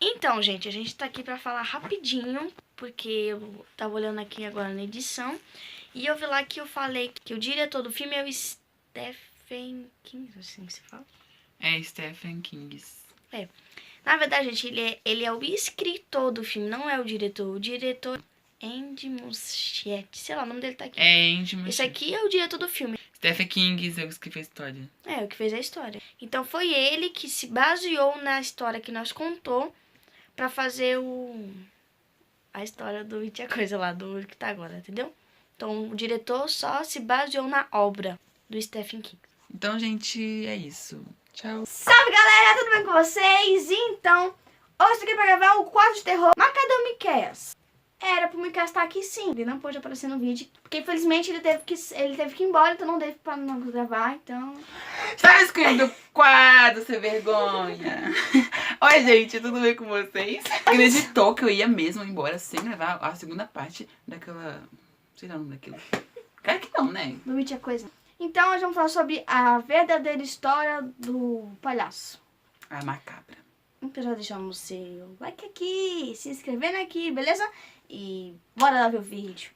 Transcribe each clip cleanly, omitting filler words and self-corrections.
Então, gente, a gente tá aqui pra falar rapidinho, porque eu tava olhando aqui agora na edição, e eu vi lá que eu falei que o diretor do filme é o Stephen King, assim que se fala? É Stephen King. É. Na verdade, gente, ele é o escritor do filme, não é o diretor. O diretor é Andy Muschietti, sei lá, o nome dele tá aqui. É Andy Muschietti. Esse aqui é o diretor do filme. Stephen King é o que fez a história. É, o que fez a história. Então foi ele que se baseou na história que nós contou pra fazer a história do It a Coisa lá, do que tá agora, entendeu? Então o diretor só se baseou na obra do Stephen King. Então, gente, é isso. Tchau. Salve, galera! Tudo bem com vocês? Então, hoje eu tô aqui pra gravar o quadro de terror. Mas cadê o Miqueias? Era pro Miqueias estar aqui sim. Ele não pôde aparecer no vídeo, porque infelizmente ele teve que ir embora, então não deu pra não gravar, então... Está escrevendo quadro, sem vergonha. Oi, gente, tudo bem com vocês? Acreditou que eu ia mesmo embora sem gravar a segunda parte daquela... sei lá o nome daquilo. Claro que não, né? Do It a Coisa. Então, hoje vamos falar sobre a verdadeira história do palhaço. A macabra. Então já deixamos o seu like aqui, se inscrevendo aqui, beleza? E bora lá ver o vídeo.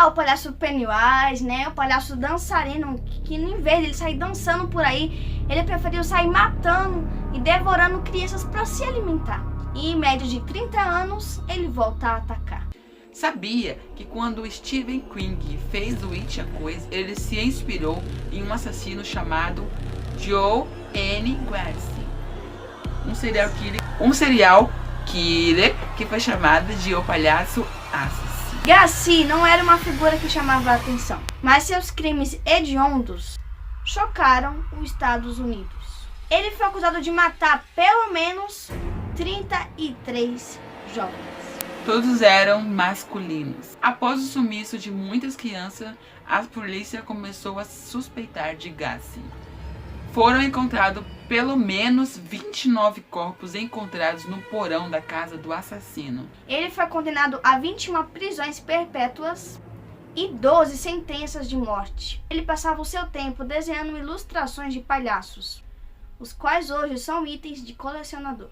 O palhaço Pennywise, né? O palhaço dançarino, que em vez de ele sair dançando por aí, ele preferiu sair matando e devorando crianças para se alimentar. E em média de 30 anos, ele volta a atacar. Sabia que quando Stephen King fez o It a Coisa, ele se inspirou em um assassino chamado Joe N. Gacy, um serial killer que foi chamado de O Palhaço Assassino. Gacy não era uma figura que chamava a atenção, mas seus crimes hediondos chocaram os Estados Unidos. Ele foi acusado de matar pelo menos 33 jovens. Todos eram masculinos. Após o sumiço de muitas crianças, a polícia começou a suspeitar de Gacy. Foram encontrados pelo menos 29 corpos encontrados no porão da casa do assassino. Ele foi condenado a 21 prisões perpétuas e 12 sentenças de morte. Ele passava o seu tempo desenhando ilustrações de palhaços, os quais hoje são itens de colecionador.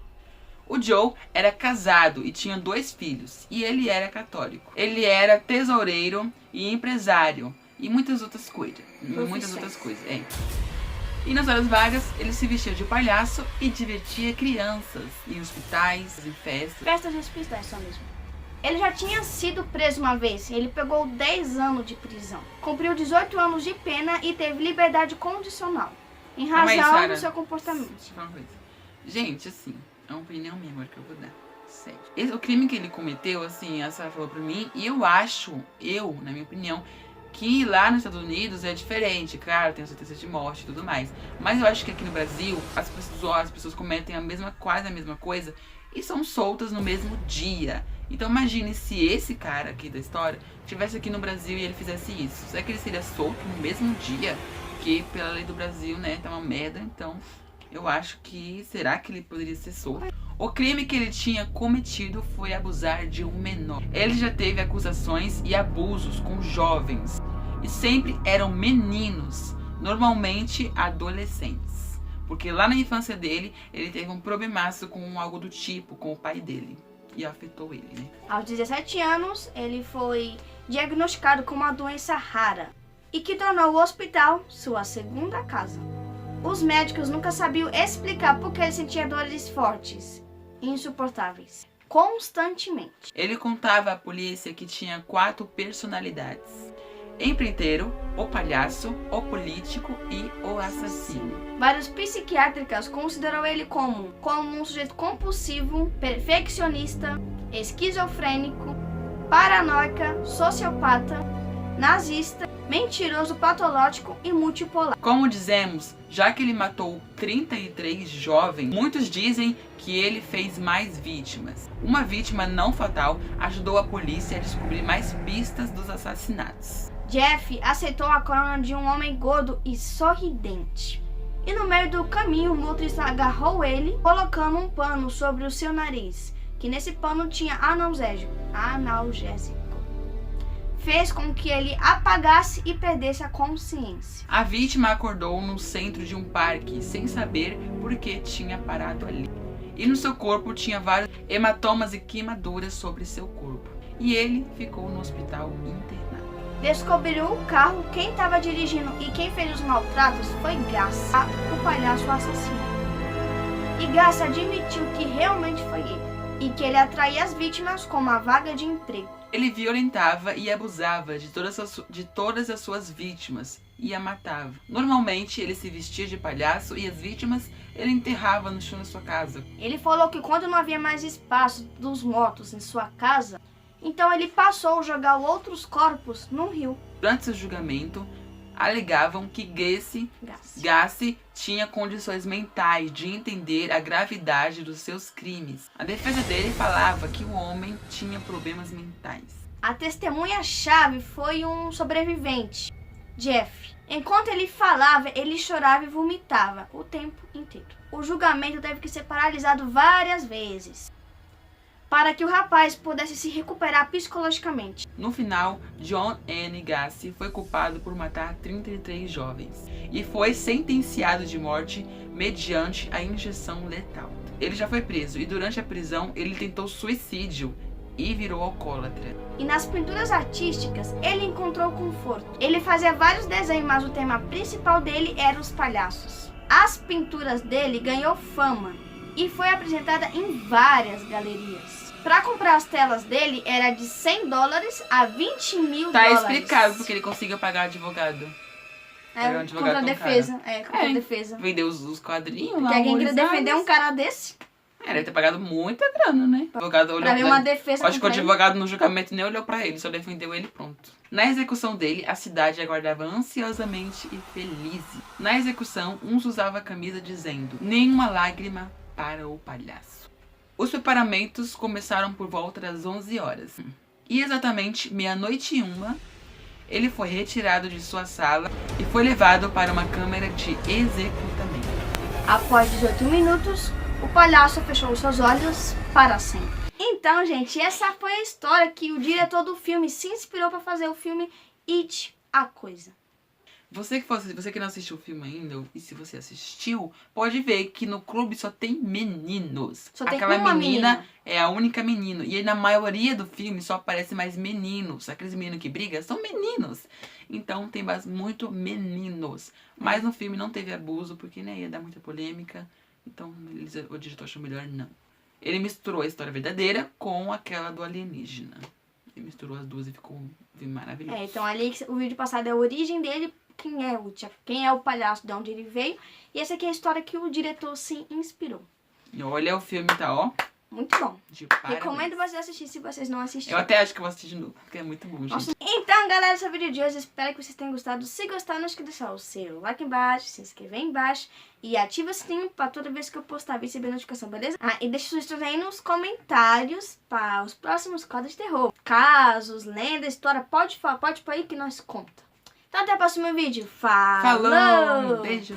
O Joe era casado e tinha 2 filhos, e ele era católico. Ele era tesoureiro e empresário, e muitas outras coisas. E nas horas vagas, ele se vestia de palhaço e divertia crianças em hospitais, em festas. Festas de hospitais só mesmo. Ele já tinha sido preso uma vez. Ele pegou 10 anos de prisão. Cumpriu 18 anos de pena e teve liberdade condicional, em razão do seu comportamento. Deixa eu falar uma coisa. Gente, assim, é uma opinião minha agora que eu vou dar. Sério. O crime que ele cometeu, assim, a Sarah falou pra mim, e na minha opinião, que lá nos Estados Unidos é diferente, claro, tem a sentença de morte e tudo mais. Mas eu acho que aqui no Brasil as pessoas cometem quase a mesma coisa e são soltas no mesmo dia. Então imagine se esse cara aqui da história estivesse aqui no Brasil e ele fizesse isso. Será que ele seria solto no mesmo dia? Porque pela lei do Brasil, né, tá uma merda. Então eu acho que, será que ele poderia ser solto? O crime que ele tinha cometido foi abusar de um menor. Ele já teve acusações e abusos com jovens. E sempre eram meninos, normalmente adolescentes. Porque lá na infância dele, ele teve um problemaço com algo do tipo, com o pai dele. E afetou ele, né? Aos 17 anos, ele foi diagnosticado com uma doença rara e que tornou o hospital sua segunda casa. Os médicos nunca sabiam explicar por que ele sentia dores fortes e insuportáveis, constantemente. Ele contava à polícia que tinha 4 personalidades: empreiteiro, o palhaço, o político e o assassino. Vários psiquiátricos consideram ele como um sujeito compulsivo, perfeccionista, esquizofrênico, paranoica, sociopata, nazista, mentiroso, patológico e multipolar. Como dizemos, já que ele matou 33 jovens, muitos dizem que ele fez mais vítimas. Uma vítima não fatal ajudou a polícia a descobrir mais pistas dos assassinatos. Jeff aceitou a carona de um homem gordo e sorridente. E no meio do caminho, o motorista agarrou ele, colocando um pano sobre o seu nariz, que nesse pano tinha analgésico. fez com que ele apagasse e perdesse a consciência. A vítima acordou no centro de um parque, sem saber por que tinha parado ali. E no seu corpo tinha vários hematomas e queimaduras sobre seu corpo. E ele ficou no hospital internado. Descobriu o carro, quem estava dirigindo e quem fez os maltratos foi Garça, o palhaço assassino. E Garça admitiu que realmente foi ele, e que ele atraía as vítimas com uma vaga de emprego. Ele violentava e abusava de todas as suas vítimas e a matava. Normalmente ele se vestia de palhaço e as vítimas ele enterrava no chão da sua casa. Ele falou que quando não havia mais espaço dos mortos em sua casa, então ele passou a jogar outros corpos num rio. Durante seu julgamento, alegavam que Gacy tinha condições mentais de entender a gravidade dos seus crimes. A defesa dele falava que o homem tinha problemas mentais. A testemunha-chave foi um sobrevivente, Jeff. Enquanto ele falava, ele chorava e vomitava o tempo inteiro. O julgamento teve que ser paralisado várias vezes, para que o rapaz pudesse se recuperar psicologicamente. No final, John N. Gacy foi culpado por matar 33 jovens e foi sentenciado de morte mediante a injeção letal. Ele já foi preso e durante a prisão ele tentou suicídio e virou alcoólatra. E nas pinturas artísticas ele encontrou conforto. Ele fazia vários desenhos, mas o tema principal dele era os palhaços. As pinturas dele ganhou fama e foi apresentada em várias galerias. Para comprar as telas dele era de $100 a $20 mil. Tá explicado porque ele conseguiu pagar advogado. Contra a defesa. Contra a defesa. Vendeu os quadrinhos lá. Porque alguém queria defender um cara desse. Deve ter pagado muita grana, né? O advogado olhou pra ver uma defesa. Acho que o advogado no julgamento nem olhou pra ele, só defendeu ele, pronto. Na execução dele, a cidade aguardava ansiosamente e feliz. Na execução, uns usavam a camisa dizendo: nenhuma lágrima para o palhaço. Os preparamentos começaram por volta das 11 horas. E exatamente 00:01, ele foi retirado de sua sala e foi levado para uma câmara de executamento. Após 18 minutos, o palhaço fechou seus olhos para sempre. Então, gente, essa foi a história que o diretor do filme se inspirou para fazer o filme It, a Coisa. Você que não assistiu o filme ainda, e se você assistiu, pode ver que no clube só tem meninos. Só tem Aquela uma menina é a única menina. E na maioria do filme só aparece mais meninos. Aqueles meninos que brigam são meninos. Então tem muito meninos. Mas no filme não teve abuso, porque né, ia dar muita polêmica. Então o diretor achou melhor não. Ele misturou a história verdadeira com aquela do alienígena. Ele misturou as duas e ficou maravilhoso. Então ali o vídeo passado é a origem dele, quem é o palhaço, de onde ele veio. E essa aqui é a história que o diretor se inspirou. E olha, o filme tá, ó, muito bom. parabéns. Recomendo vocês assistirem se vocês não assistiram. Eu até acho que eu vou assistir de novo, porque é muito bom, gente. Nossa. Então, galera, esse é o vídeo de hoje. Espero que vocês tenham gostado. Se gostar, não esqueça de deixar o seu like embaixo, se inscrever embaixo e ativa o sininho para toda vez que eu postar receber notificação, beleza? E deixa sugestões aí nos comentários para os próximos quadros de terror. Casos, lendas, história, pode pôr aí que nós conta. Então até o próximo vídeo. Falou! Beijo!